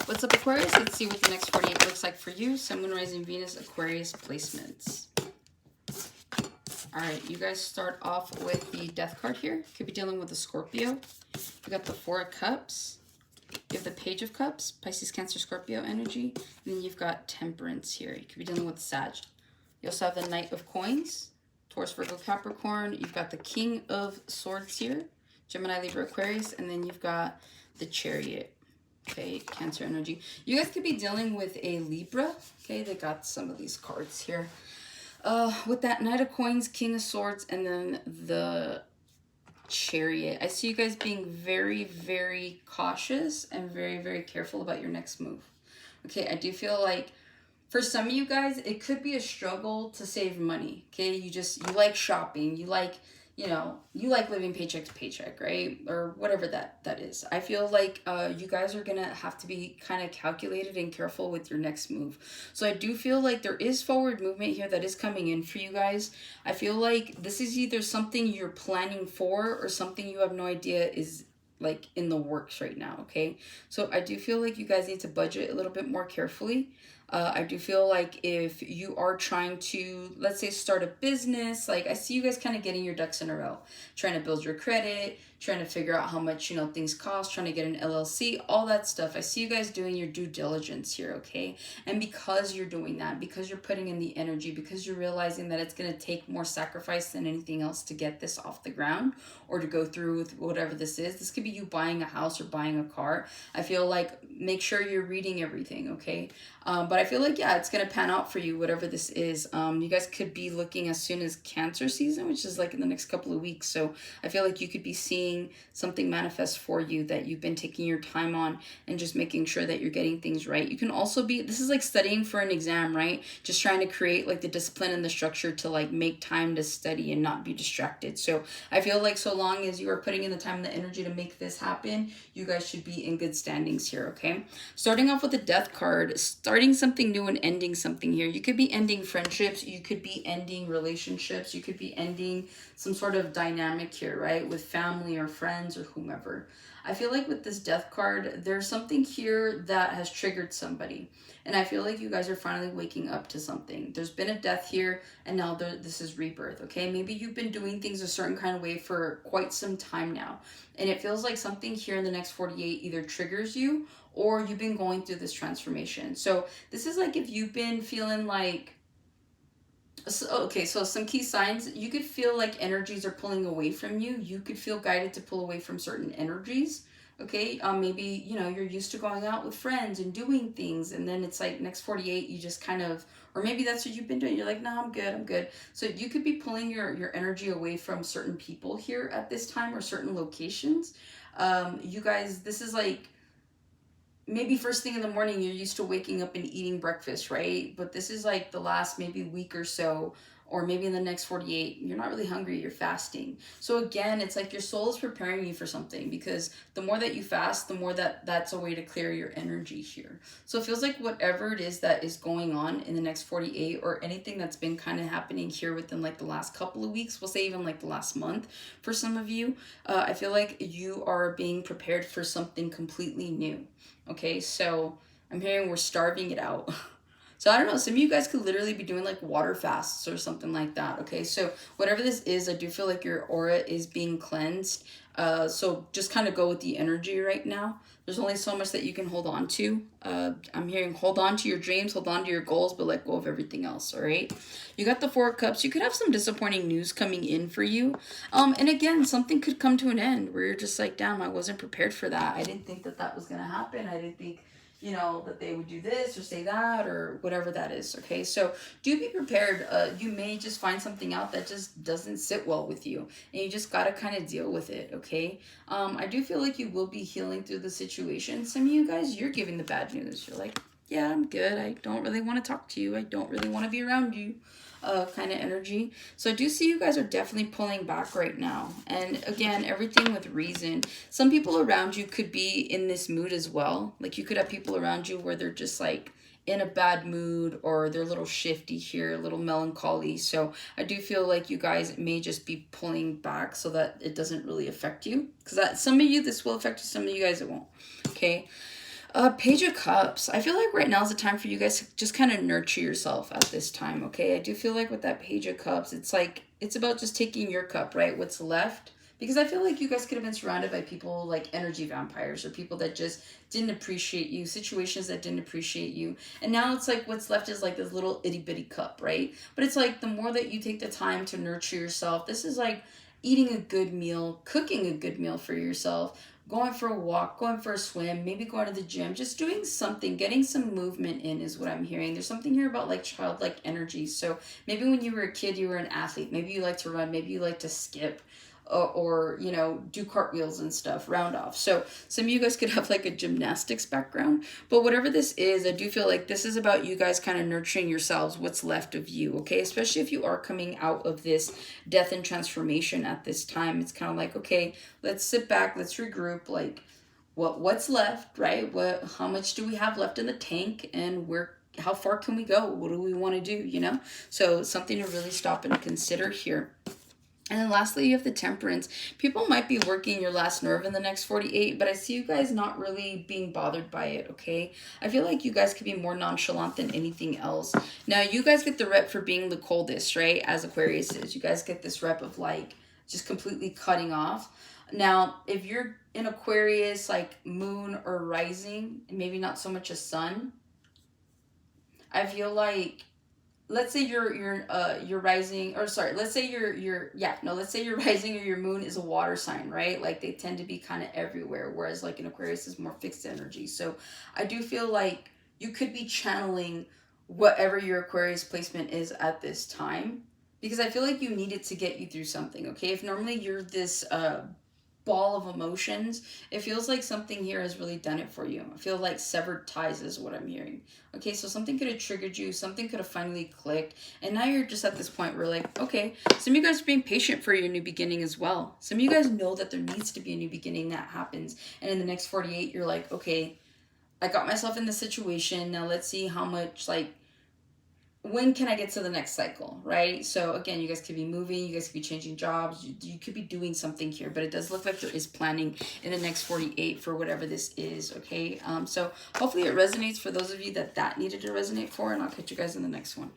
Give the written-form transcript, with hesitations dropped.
What's up, Aquarius? Let's see what the next 48 looks like for you. Sun, Moon, Rising, Venus, Aquarius placements. All right, you guys start off with the Death card here. Could be dealing with a Scorpio. You got the Four of Cups. You have the Page of Cups, Pisces, Cancer, Scorpio energy. And then you've got Temperance here. You could be dealing with Sag. You also have the Knight of Coins, Taurus, Virgo, Capricorn. You've got the King of Swords here, Gemini, Libra, Aquarius. And then you've got the Chariot. Okay, Cancer energy. You guys could be dealing with a Libra. Okay, they got some of these cards here. With that Knight of Coins, King of Swords, and then the Chariot. I see you guys being very, very cautious and very, very careful about your next move. Okay, I do feel like for some of you guys, it could be a struggle to save money. Okay, you like shopping, you like, you like living paycheck to paycheck, right? Or whatever that is. I feel like you guys are going to have to be kind of calculated and careful with your next move. So I do feel like there is forward movement here that is coming in for you guys. I feel like this is either something you're planning for or something you have no idea is like in the works right now, okay? So I do feel like you guys need to budget a little bit more carefully. I do feel like if you are trying to, let's say, start a business, like I see you guys kind of getting your ducks in a row, trying to build your credit, trying to figure out how much, things cost, trying to get an LLC, all that stuff. I see you guys doing your due diligence here, okay? And because you're doing that, because you're putting in the energy, because you're realizing that it's going to take more sacrifice than anything else to get this off the ground or to go through with whatever this is. This could be you buying a house or buying a car. I feel like make sure you're reading everything, okay? But I feel like, yeah, it's going to pan out for you, whatever this is. You guys could be looking as soon as Cancer season, which is like in the next couple of weeks. So I feel like you could be seeing something manifest for you that you've been taking your time on and just making sure that you're getting things right. You can also be, this is like studying for an exam, right? Just trying to create like the discipline and the structure to like make time to study and not be distracted. So I feel like so long as you are putting in the time and the energy to make this happen, you guys should be in good standings here, okay? Starting off with the Death card, starting something new and ending something here. You could be ending friendships, you could be ending relationships, you could be ending some sort of dynamic here, right? With family or friends or whomever. I feel like with this Death card, there's something here that has triggered somebody. And I feel like you guys are finally waking up to something. There's been a death here, and now this is rebirth, okay? Maybe you've been doing things a certain kind of way for quite some time now. And it feels like something here in the next 48 either triggers you or you've been going through this transformation. So this is like if you've been feeling like, okay, so some key signs, you could feel like energies are pulling away from you. You could feel guided to pull away from certain energies. Okay, maybe, you're used to going out with friends and doing things, and then it's like next 48, you just kind of, or maybe that's what you've been doing. You're like, no, I'm good. So you could be pulling your energy away from certain people here at this time or certain locations. You guys, this is like, maybe first thing in the morning, you're used to waking up and eating breakfast, right? But this is like the last maybe week or so, or maybe in the next 48, you're not really hungry, you're fasting. So again, it's like your soul is preparing you for something, because the more that you fast, the more that's a way to clear your energy here. So it feels like whatever it is that is going on in the next 48, or anything that's been kind of happening here within like the last couple of weeks, we'll say even like the last month for some of you, I feel like you are being prepared for something completely new. Okay, so I'm hearing we're starving it out. So I don't know, some of you guys could literally be doing like water fasts or something like that, okay? So whatever this is, I do feel like your aura is being cleansed. So just kind of go with the energy right now. There's only so much that you can hold on to. I'm hearing hold on to your dreams, hold on to your goals, but let go of everything else, all right? You got the Four of Cups. You could have some disappointing news coming in for you. And again, something could come to an end where you're just like, damn, I wasn't prepared for that. I didn't think that was going to happen. I didn't think that they would do this or say that or whatever that is, okay? So do be prepared. You may just find something out that just doesn't sit well with you, and you just got to kind of deal with it, okay? I do feel like you will be healing through the situation. Some of you guys, you're giving the bad news. You're like, yeah, I'm good. I don't really want to talk to you. I don't really want to be around you. Kind of energy. So I do see you guys are definitely pulling back right now. And again, everything with reason. Some people around you could be in this mood as well. Like you could have people around you where they're just like in a bad mood, or they're a little shifty here, a little melancholy. So I do feel like you guys may just be pulling back so that it doesn't really affect you. Because some of you, this will affect you. Some of you guys, it won't. Okay. Page of Cups. I feel like right now is the time for you guys to just kind of nurture yourself at this time, okay? I do feel like with that Page of Cups, it's like, it's about just taking your cup, right? What's left. Because I feel like you guys could have been surrounded by people like energy vampires or people that just didn't appreciate you, situations that didn't appreciate you. And now it's like what's left is like this little itty bitty cup, right? But it's like the more that you take the time to nurture yourself, this is like eating a good meal, cooking a good meal for yourself, going for a walk, going for a swim, maybe going to the gym, just doing something, getting some movement in is what I'm hearing. There's something here about like childlike energy. So maybe when you were a kid, you were an athlete. Maybe you like to run, maybe you like to skip. Or you know, do cartwheels and stuff, round off. So some of you guys could have like a gymnastics background, but whatever this is, I do feel like this is about you guys kind of nurturing yourselves, what's left of you, okay? Especially if you are coming out of this death and transformation at this time. It's kind of like, okay, let's sit back, let's regroup, like what's left, right? How much do we have left in the tank, and how far can we go? What do we want to do, you know? So something to really stop and consider here. And then lastly, you have the Temperance. People might be working your last nerve in the next 48, but I see you guys not really being bothered by it, okay? I feel like you guys could be more nonchalant than anything else. Now, you guys get the rep for being the coldest, right? As Aquarius is. You guys get this rep of like just completely cutting off. Now, if you're in Aquarius, like moon or rising, and maybe not so much a sun, I feel like let's say you're rising, or sorry, let's say let's say your rising or your moon is a water sign, right? Like they tend to be kind of everywhere, whereas like in Aquarius is more fixed energy. So I do feel like you could be channeling whatever your Aquarius placement is at this time, because I feel like you need it to get you through something, okay? If normally you're this ball of emotions, it feels like something here has really done it for you. I feel like severed ties is what I'm hearing. Okay, so something could have triggered you, something could have finally clicked, and now you're just at this point where like, okay, some of you guys are being patient for your new beginning as well. Some of you guys know that there needs to be a new beginning that happens, and in the next 48, you're like, okay, I got myself in this situation, now let's see how much, like, when can I get to the next cycle, right? So again, you guys could be moving, you guys could be changing jobs, you could be doing something here, but it does look like there is planning in the next 48 for whatever this is, okay? So hopefully it resonates for those of you that needed to resonate for, and I'll catch you guys in the next one.